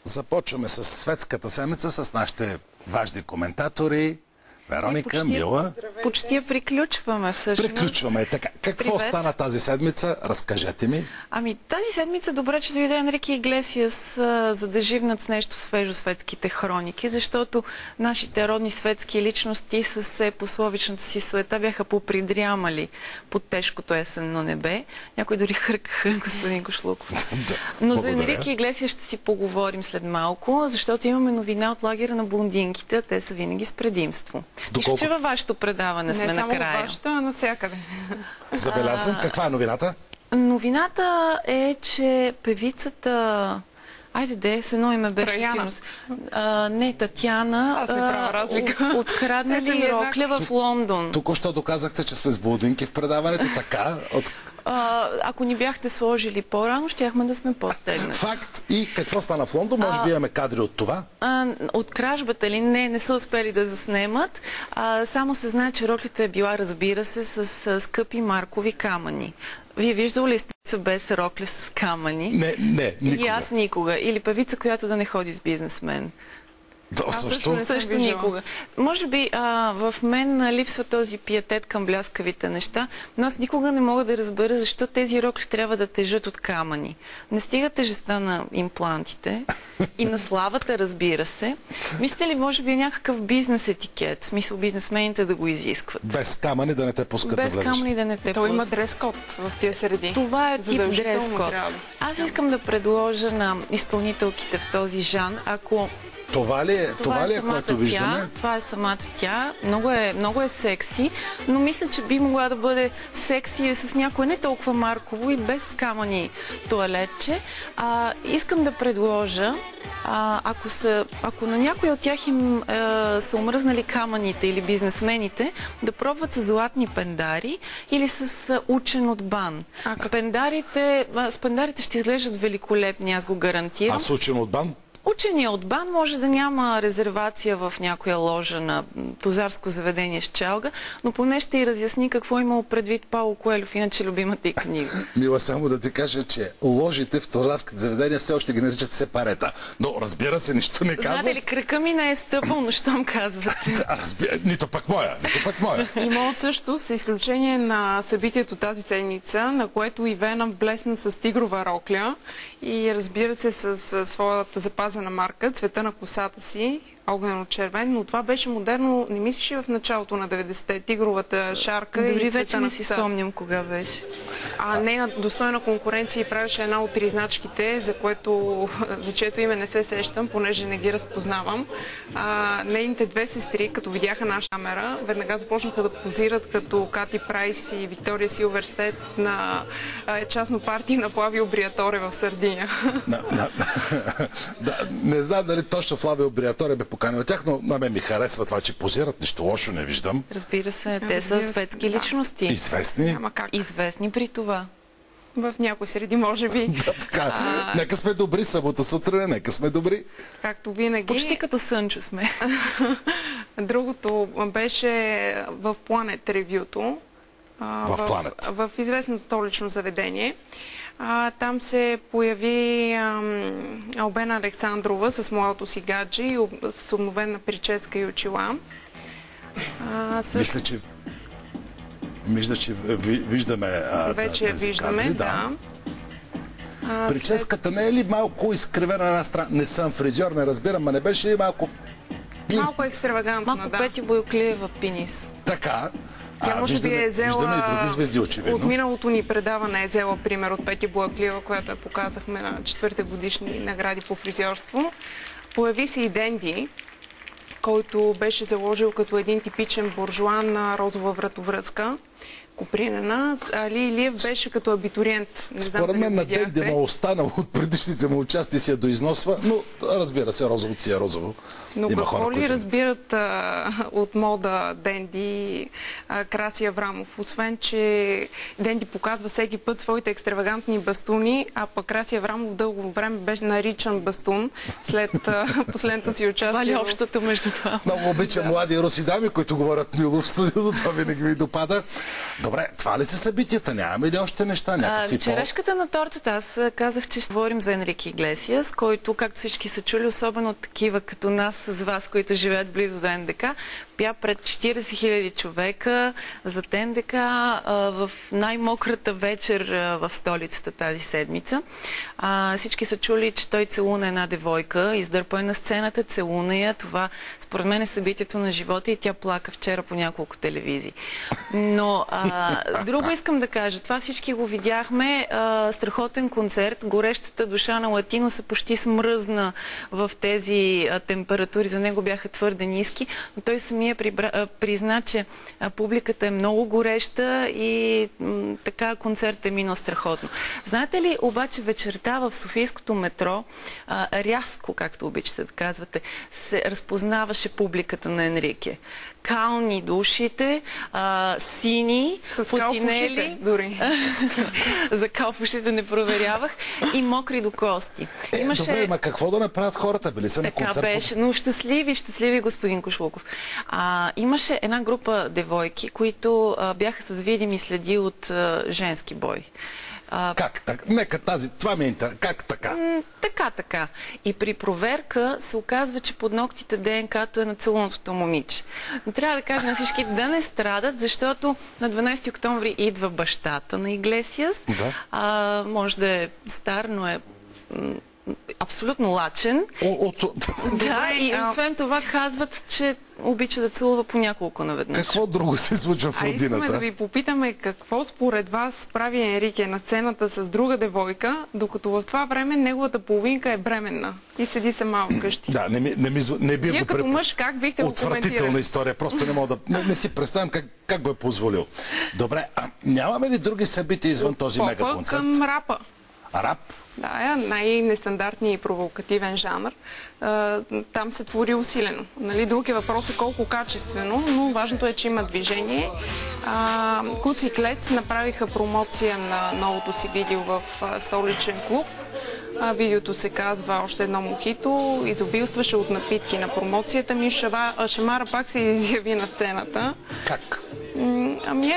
Започваме с светската седмица с нашите важни коментатори. Вероника, Мила. Почти я приключваме всъщност. Приключваме. Така, какво стана тази седмица? Разкажете ми. Ами тази седмица добре, че дойде Енрике Иглесиас, за да живнат с нещо свежо светските хроники, защото нашите родни светски личности с пословичната си суета бяха попридрямали под тежкото есенно небе. Някой дори хъркаха господин Кошлуков. Но за Енрике Иглесиас ще си поговорим след малко, защото имаме новина от лагера на блондинките, а те са винаги с предимство. Нищо, че във вашето предаване сме накрая. Не само във вашето, а навсякъде. Забелязвам. Каква е новината? Новината е, че певицата... Айде де, с едно име беше сигурност. Не, Татяна. Аз не правя разлика. Откраднали рокля в Лондон. Току-що доказахте, че сме с блондинки в предаването. Така... Ако ни бяхте сложили по-рано, щяхме да сме по-стегнати. Факт. И какво стана в Лондон? Може би имаме кадри от това? От кражбата ли? Не са успели да заснемат. Само се знае, че роклята е била, разбира се, с скъпи маркови камъни. Вие виждали ли сте без рокля с камъни? Не, никога. И аз никога. Или певица, която да не ходи с бизнесмен. Също никога. Може би в мен липсва този пиетет към бляскавите неща, но аз никога не мога да разбера защо тези рокли трябва да тежат от камъни. Не стига тежестта на имплантите и на славата, разбира се. Мислите ли, може би някакъв бизнес етикет, в смисъл бизнесмените да го изискват? Без камъни да не те пускат да влезеш. Без камъни да не те пускат. То има дрес-код в тия среди. Това е тип дрес-код. Аз искам да предложа на изпълнителките в този жанр, ако... Това ли е, което виждаме? Това е самата тя. Много е секси, но мисля, че би могла да бъде секси с някое не толкова марково и без камъни тоалетче. Искам да предложа, ако на някой от тях им са омръзнали камъните или бизнесмените, да пробват с златни пендари или с учен от бан. С пендарите ще изглеждат великолепни, аз го гарантирам. А с учен от бан? Учения от бан може да няма резервация в някоя ложа на тузарско заведение с чалга, но поне ще и разясни какво имало предвид Пауло Коелов, иначе любимата и книга. Мила, само да ти кажа, че ложите в тузарските заведения все още ги наричат сепарета. Но разбира се, нищо не казва. Знаете ли, кръка ми не е стъпал, но щом казвате. Нито пък моя. И моят също, с изключение на събитието тази седмица, на което Ивена блесна с тигрова рокля и разбира се с своята запазена марка, цвета на косата си, огнено-червен, но това беше модерно, не мислиш ли в началото на 90-те, тигровата шарка дори или цвета вече на не си спомням кога беше. Не, достойна конкуренция и правеше една от тризначките, за чието име не се сещам, понеже не ги разпознавам. Нейните две сестри, като видяха наша камера, веднага започнаха да позират като Кати Прайс и Виктория Силверстет на частно партия на Флавио Бриаторе в Сърдиния. Не знам дали точно Флавио Бриаторе бе поканил тях, но на мен ми харесва това, че позират. Нищо лошо не виждам. Разбира се, те са светски личности. Известни. Известни при това. В някои среди, може би. Нека сме добри, събота сутрин, нека сме добри. Както винаги. Почти като Сънчо сме. Другото беше в Планет ревюто. В известно столично заведение. Там се появи Албена Александрова с младото си гадже, с обновена прическа и очила. Мисля, че виждаме. Вече виждаме, кадри, да. Прическата не е ли малко изкривена на една страна? Не съм фризьор, не разбирам, а не беше ли малко... Малко екстравагантна, малко Пети Бояклиева пинис. Така. Тя може би е взела и други звезди, очевидно. От миналото ни предаване е взела пример от Пети Бояклиева, която я показахме на 4-те годишни награди по фризьорство. Появи се и Денди, който беше заложил като един типичен буржуан на розова вратовръзка. Купринена. Али Илиев беше като абитуриент. Според мен на Денди му останало от предишните му участия си я доизносва, но разбира се, розовото си е розово. Но какво ли разбират от мода Денди, Краси Аврамов? Освен, че Денди показва всеки път своите екстравагантни бастуни, а пък Краси Аврамов дълго време беше наричан бастун след последната си участие. Това ли общото между това? Много обичам млади руси дами, които говорят мило в студиото, това винаги ми допада. Добре, това ли са събитията? Нямаме ли още неща? Някакви Черешката на тортата. Аз казах, че ще говорим за Енрике Иглесиас, който, както всички са чули, особено такива като нас с вас, които живеят близо до НДК, пя пред 40 000 човека за НДК в най-мократа вечер в столицата тази седмица. Всички са чули, че той целуна една девойка, издърпа на сцената, целуна я. Това според мен е събитието на живота и тя плака вчера по няколко телевизии. Но друго искам да кажа. Това всички го видяхме. Страхотен концерт. Горещата душа на Латиноса почти смръзна в тези температури. За него бяха твърде ниски. Но той самия призна, че публиката е много гореща и така концертът е минал страхотно. Знаете ли, обаче вечерта в Софийското метро рязко, както обичате да казвате, се разпознаваше публиката на Енрике. Кални душите, сини, посинели, дори. За калфушите не проверявах, и мокри до кости. Добре, ма какво да направят хората? Били са на концерт? Така беше, но щастливи, господин Кошлуков. Имаше една група девойки, които бяха с видими следи от женски бой. Как така? Нека това ми е интересно. Как така? Така. И при проверка се оказва, че под ногтите ДНК-то е на целуното момиче. Но трябва да кажа на всички да не страдат, защото на 12 октомври идва бащата на Иглесиас. Да. Може да е стар, но е абсолютно лачен. Да, и освен това казват, че обича да целува по няколко наведнъж. Какво друго се случва в родината? Искаме да ви попитаме какво според вас прави Енрике на сцената с друга девойка, докато в това време неговата половинка е бременна и седи сама вкъщи. Да, не би Вие като мъж как бихте го коментирали? Отвратителна история. Просто не мога да... Не си представям как го е позволил. Добре, нямаме ли други събития извън този мегаконцерт? Към рапа. Рап? Да, най-нестандартният и провокативен жанр. Там се твори усилено. Друг е въпросът колко качествено, но важното е, че има движение. Куц и Клец направиха промоция на новото си видео в столичен клуб. Видеото се казва "Още едно мохито", изобилстваше от напитки на промоцията. Шамара пак се изяви на сцената. Как?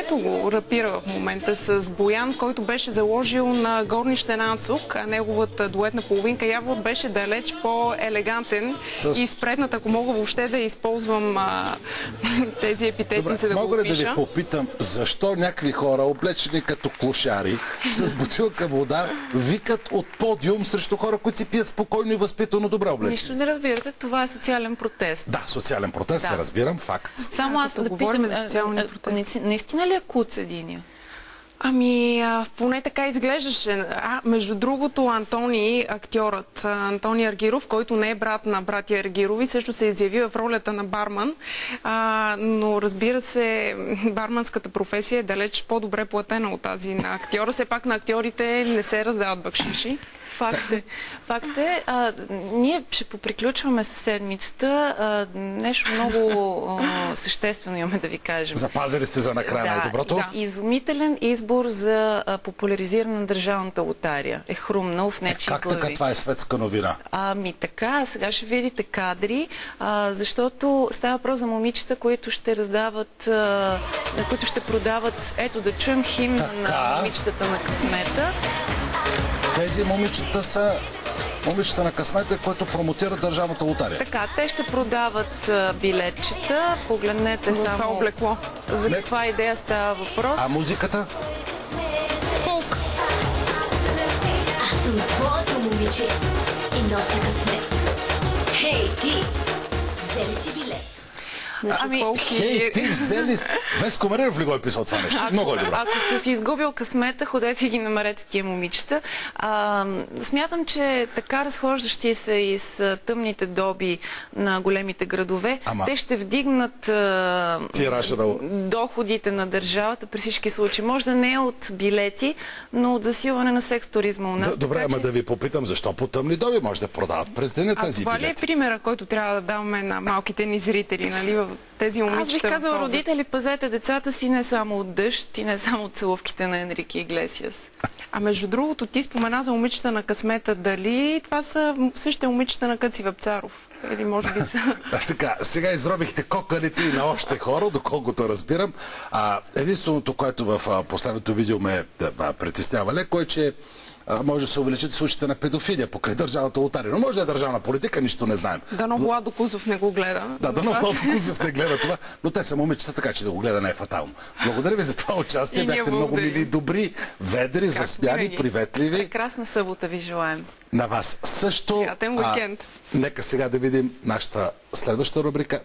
Ето го, рапира в момента с Боян, който беше заложил на горнище Нацук, а неговата дуетна половинка явно беше далеч по-елегантен и спредната, ако мога въобще да използвам тези епитети, за да го опиша. Мога ли да ви попитам, защо някакви хора, облечени като клошари, с бутилка вода, викат от подиум срещу хора, които си пият спокойно и възпитано добре облечени? Нищо не разбирате, това е социален протест. Да, социален протест, не разбирам, факт. Само аз да говорим за социални протести. Наистина ли е куц единия? Поне така изглеждаше. Между другото, Антони, актьорът Антони Аргиров, който не е брат на братя Аргирови, също се изяви в ролята на барман. Но разбира се, барманската професия е далеч по-добре платена от тази на актьора. Все пак на актьорите не се раздават бакшиши. Факт е. Ние ще поприключваме със седмицата. Нещо много съществено имаме да ви кажем. Запазили сте за накрая най-доброто? Да. Изумителен избор за популяризиране на държавната лотария е хрумнал в нечии глави. Как така? Това е светска новина. Така, сега ще видите кадри, защото става въпрос за момичета, които ще раздават, които ще продават. Ето да чуем химна на момичетата на късмета. Тези момичета са момичета на късмета, които промотират държавната лотария. Така, те ще продават билетчета. Погледнете само облекло. За каква идея става въпрос. А музиката? Фолк. Аз съм твоето момиче и нося късмет. Хей, ти! Взели си билет? Ти взели... Веско Маринов ли го е писал това нещо? Много е добре. Ако сте си изгубил късмета, ходете и ги намерете тия момичета. Смятам, че така разхождащи се из тъмните доби на големите градове, те ще вдигнат доходите на държавата при всички случаи. Може да не е от билети, но от засилване на секс туризма у нас. Добре, ама да ви попитам, защо по тъмни доби може да продават през деня тези билети? Това ли е примера, който трябва да даваме на малките ни зрители, нали, във тези момичета. Аз бих казала, родители, пазете децата си не само от дъжд и не само от целувките на Енрике Иглесиас. А между другото, ти спомена за момичета на късмета. Дали това са същите момичета на Къци Вапцаров? Или може би са... Така, сега изробихте кокалите и на още хора, доколкото разбирам. Единственото, което в последното видео ме притеснява леко е, че може да се увеличат случаите на педофилия покрай държавната лотария. Но може да е държавна политика, нищо не знаем. Дано Владо Кузов не го гледа. Да, дано Владо Кузов не гледа това, но те са момичета, така че да го гледа не е фатално. Благодаря ви за това участие. Бяхте много мили, добри, ведри, засмяни, приветливи. Прекрасна събота ви желаем. На вас също. Приятен уикенд. Нека сега да видим нашата следваща рубрика.